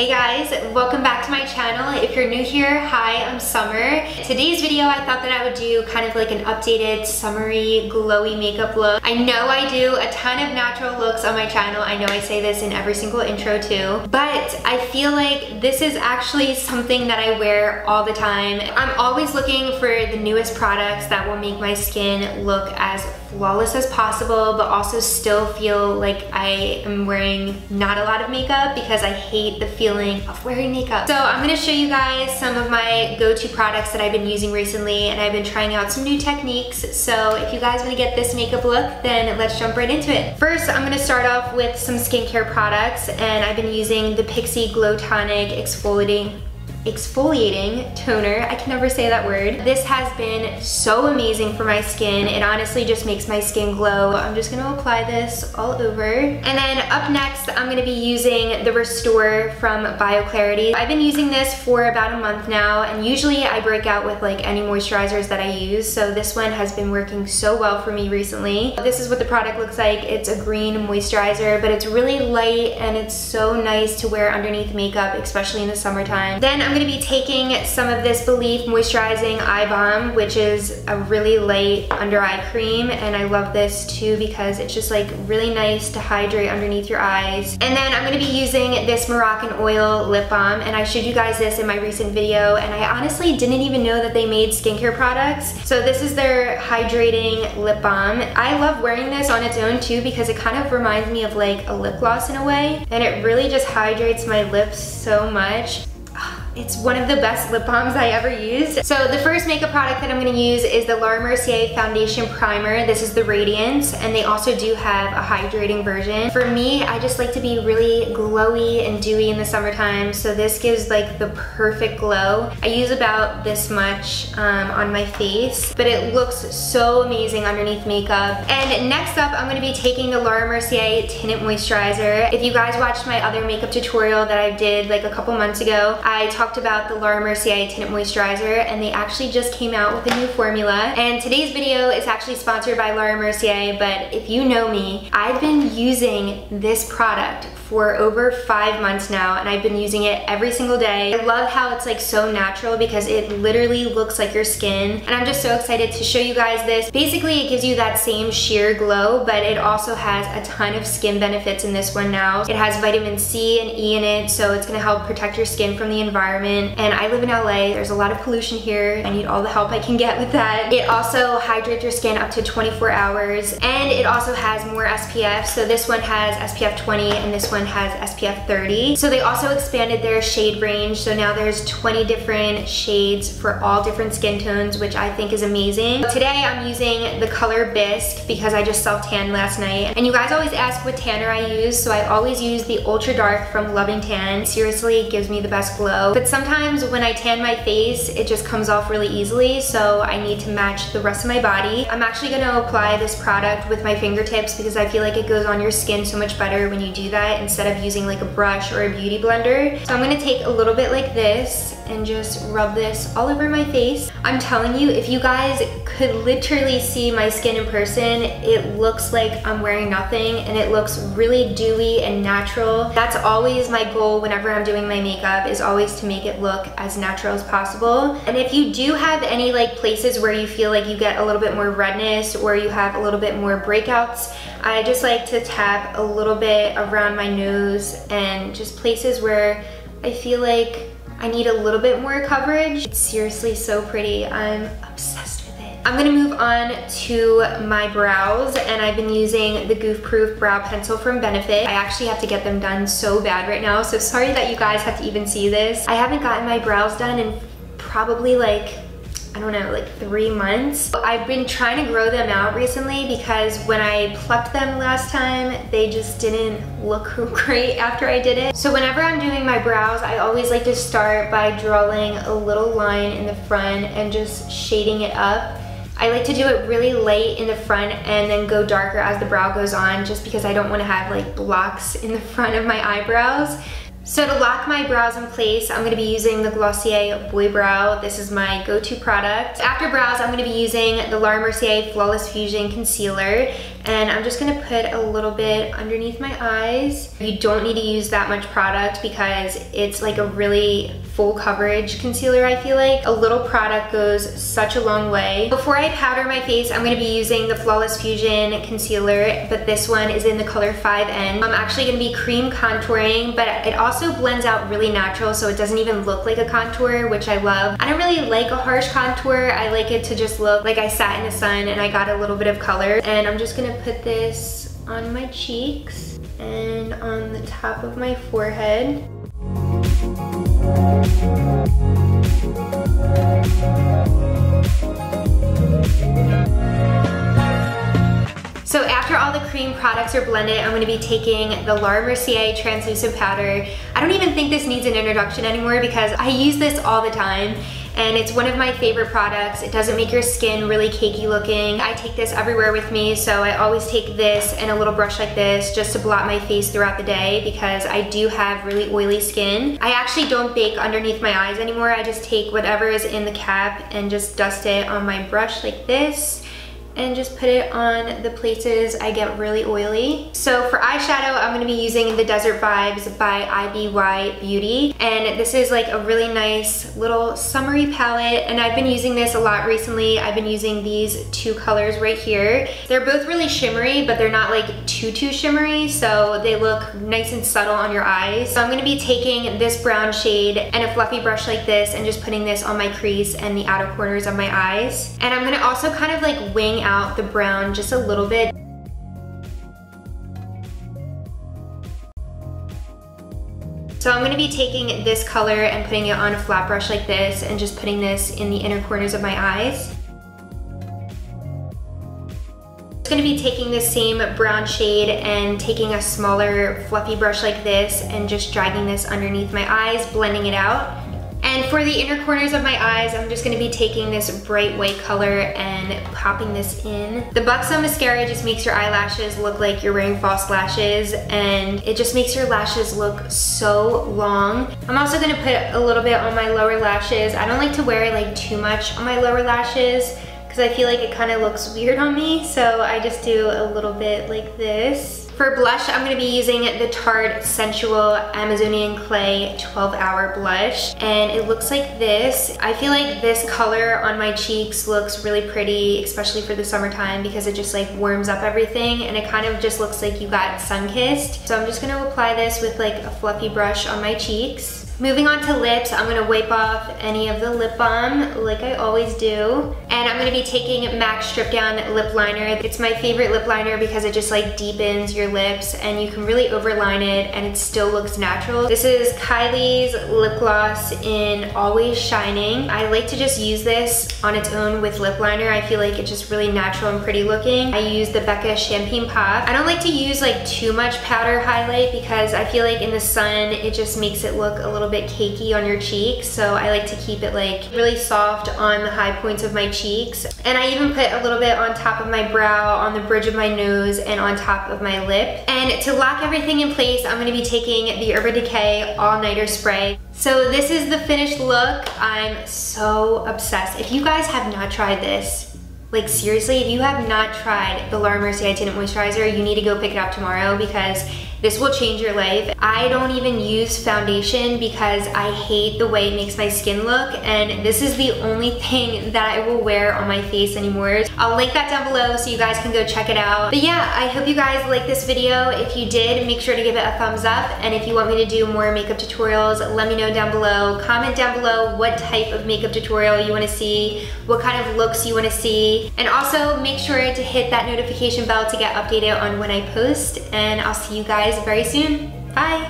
Hey guys, welcome back to my channel. If you're new here, hi, I'm Summer. Today's video, I thought that I would do kind of like an updated summery, glowy makeup look. I know I do a ton of natural looks on my channel. I know I say this in every single intro too, but I feel like this is actually something that I wear all the time. I'm always looking for the newest products that will make my skin look as flawless as possible, but also still feel like I am wearing not a lot of makeup because I hate the feeling of wearing makeup. So I'm gonna show you guys some of my go-to products that I've been using recently, and I've been trying out some new techniques. So if you guys wanna get this makeup look, then let's jump right into it. First, I'm gonna start off with some skincare products, and I've been using the Pixi Glow Tonic exfoliating toner. I can never say that word. This has been so amazing for my skin. It honestly just makes my skin glow. I'm just gonna apply this all over. And then up next, I'm gonna be using the Restore from Bioclarity. I've been using this for about a month now, and usually I break out with like any moisturizers that I use, so this one has been working so well for me recently. This is what the product looks like. It's a green moisturizer, but it's really light and it's so nice to wear underneath makeup, especially in the summertime. Then I'm gonna be taking some of this Belif Moisturizing Eye Bomb, which is a really light under eye cream, and I love this too because it's just like really nice to hydrate underneath your eyes. And then I'm gonna be using this Moroccan Oil Lip Balm, and I showed you guys this in my recent video, and I honestly didn't even know that they made skincare products. So this is their hydrating lip balm. I love wearing this on its own too because it kind of reminds me of like a lip gloss in a way, and it really just hydrates my lips so much. It's one of the best lip balms I ever used. So the first makeup product that I'm gonna use is the Mercier Foundation Primer. This is the Radiance, and they also do have a hydrating version. For me, I just like to be really glowy and dewy in the summertime, so this gives like the perfect glow. I use about this much on my face, but it looks so amazing underneath makeup. And next up, I'm gonna be taking the Mercier Tinted Moisturizer. If you guys watched my other makeup tutorial that I did like a couple months ago, I talked about the Mercier Tinted Moisturizer, and they actually just came out with a new formula. And today's video is actually sponsored by Mercier, but if you know me, I've been using this product for over 5 months now, and I've been using it every single day. I love how it's like so natural because it literally looks like your skin, and I'm just so excited to show you guys this. Basically, it gives you that same sheer glow, but it also has a ton of skin benefits in this one now. It has vitamin C and E in it, so it's gonna help protect your skin from the environment. And I live in LA, there's a lot of pollution here. I need all the help I can get with that. It also hydrates your skin up to 24 hours, and it also has more SPF. So this one has SPF 20 and this one has SPF 30. So they also expanded their shade range, so now there's 20 different shades for all different skin tones, which I think is amazing. Today I'm using the color Bisque because I just self-tanned last night, and you guys always ask what tanner I use, so I always use the Ultra Dark from Loving Tan. Seriously, it gives me the best glow. But sometimes when I tan my face, it just comes off really easily, so I need to match the rest of my body. I'm actually gonna apply this product with my fingertips because I feel like it goes on your skin so much better when you do that instead of using like a brush or a beauty blender. So I'm gonna take a little bit like this and just rub this all over my face. I'm telling you, if you guys could literally see my skin in person, it looks like I'm wearing nothing, and it looks really dewy and natural. That's always my goal whenever I'm doing my makeup, is always to make it look as natural as possible. And if you do have any like places where you feel like you get a little bit more redness or you have a little bit more breakouts, I just like to tap a little bit around my nose and just places where I feel like I need a little bit more coverage. It's seriously so pretty. I'm obsessed with it. I'm gonna move on to my brows, and I've been using the Goof Proof Brow Pencil from Benefit. I actually have to get them done so bad right now, so sorry that you guys have to even see this. I haven't gotten my brows done in probably like, I don't know, like 3 months. I've been trying to grow them out recently because when I plucked them last time, they just didn't look great after I did it. So whenever I'm doing my brows, I always like to start by drawing a little line in the front and just shading it up. I like to do it really light in the front and then go darker as the brow goes on, just because I don't want to have like blocks in the front of my eyebrows. So to lock my brows in place, I'm gonna be using the Glossier Boy Brow. This is my go-to product. After brows, I'm gonna be using the Laura Mercier Flawless Fusion Concealer, and I'm just gonna put a little bit underneath my eyes. You don't need to use that much product because it's like a really full coverage concealer, I feel like. A little product goes such a long way. Before I powder my face, I'm gonna be using the Flawless Fusion Concealer, but this one is in the color 5N. I'm actually gonna be cream contouring, but it also blends out really natural, so it doesn't even look like a contour, which I love. I don't really like a harsh contour. I like it to just look like I sat in the sun and I got a little bit of color. And I'm just gonna put this on my cheeks and on the top of my forehead. So after all the cream products are blended, I'm gonna be taking the Laura Mercier translucent powder. I don't even think this needs an introduction anymore because I use this all the time, and it's one of my favorite products. It doesn't make your skin really cakey looking. I take this everywhere with me, so I always take this and a little brush like this just to blot my face throughout the day because I do have really oily skin. I actually don't bake underneath my eyes anymore. I just take whatever is in the cap and just dust it on my brush like this, and just put it on the places I get really oily. So for eyeshadow, I'm gonna be using the Desert Vibes by IBY Beauty. And this is like a really nice little summery palette, and I've been using this a lot recently. I've been using these two colors right here. They're both really shimmery, but they're not like too shimmery, so they look nice and subtle on your eyes. So I'm gonna be taking this brown shade and a fluffy brush like this and just putting this on my crease and the outer corners of my eyes. And I'm gonna also kind of like wing out the brown just a little bit. So I'm gonna be taking this color and putting it on a flat brush like this and just putting this in the inner corners of my eyes. I'm gonna be taking this same brown shade and taking a smaller fluffy brush like this and just dragging this underneath my eyes, blending it out. And for the inner corners of my eyes, I'm just gonna be taking this bright white color and popping this in. The Buxom Mascara just makes your eyelashes look like you're wearing false lashes, and it just makes your lashes look so long. I'm also gonna put a little bit on my lower lashes. I don't like to wear like too much on my lower lashes because I feel like it kind of looks weird on me, so I just do a little bit like this. For blush, I'm gonna be using the Tarte Sensual Amazonian Clay 12-Hour Blush, and it looks like this. I feel like this color on my cheeks looks really pretty, especially for the summertime, because it just like warms up everything, and it kind of just looks like you got sun-kissed. So I'm just gonna apply this with like a fluffy brush on my cheeks. Moving on to lips, I'm gonna wipe off any of the lip balm like I always do. And I'm gonna be taking MAC Stripdown Lip Liner. It's my favorite lip liner because it just like deepens your lips and you can really overline it and it still looks natural. This is Kylie's lip gloss in Always Shining. I like to just use this on its own with lip liner. I feel like it's just really natural and pretty looking. I use the Becca Champagne Pop. I don't like to use like too much powder highlight because I feel like in the sun it just makes it look a little bit cakey on your cheeks, so I like to keep it like really soft on the high points of my cheeks. And I even put a little bit on top of my brow, on the bridge of my nose, and on top of my lip. And to lock everything in place, I'm gonna be taking the Urban Decay All Nighter Spray. So this is the finished look. I'm so obsessed. If you guys have not tried this, like seriously, if you have not tried the Laura Mercier Tinted Moisturizer, you need to go pick it up tomorrow because this will change your life. I don't even use foundation because I hate the way it makes my skin look, and this is the only thing that I will wear on my face anymore. I'll link that down below so you guys can go check it out. But yeah, I hope you guys liked this video. If you did, make sure to give it a thumbs up, and if you want me to do more makeup tutorials, let me know down below. Comment down below what type of makeup tutorial you want to see, what kind of looks you want to see, and also make sure to hit that notification bell to get updated on when I post, and I'll see you guys very soon. Bye!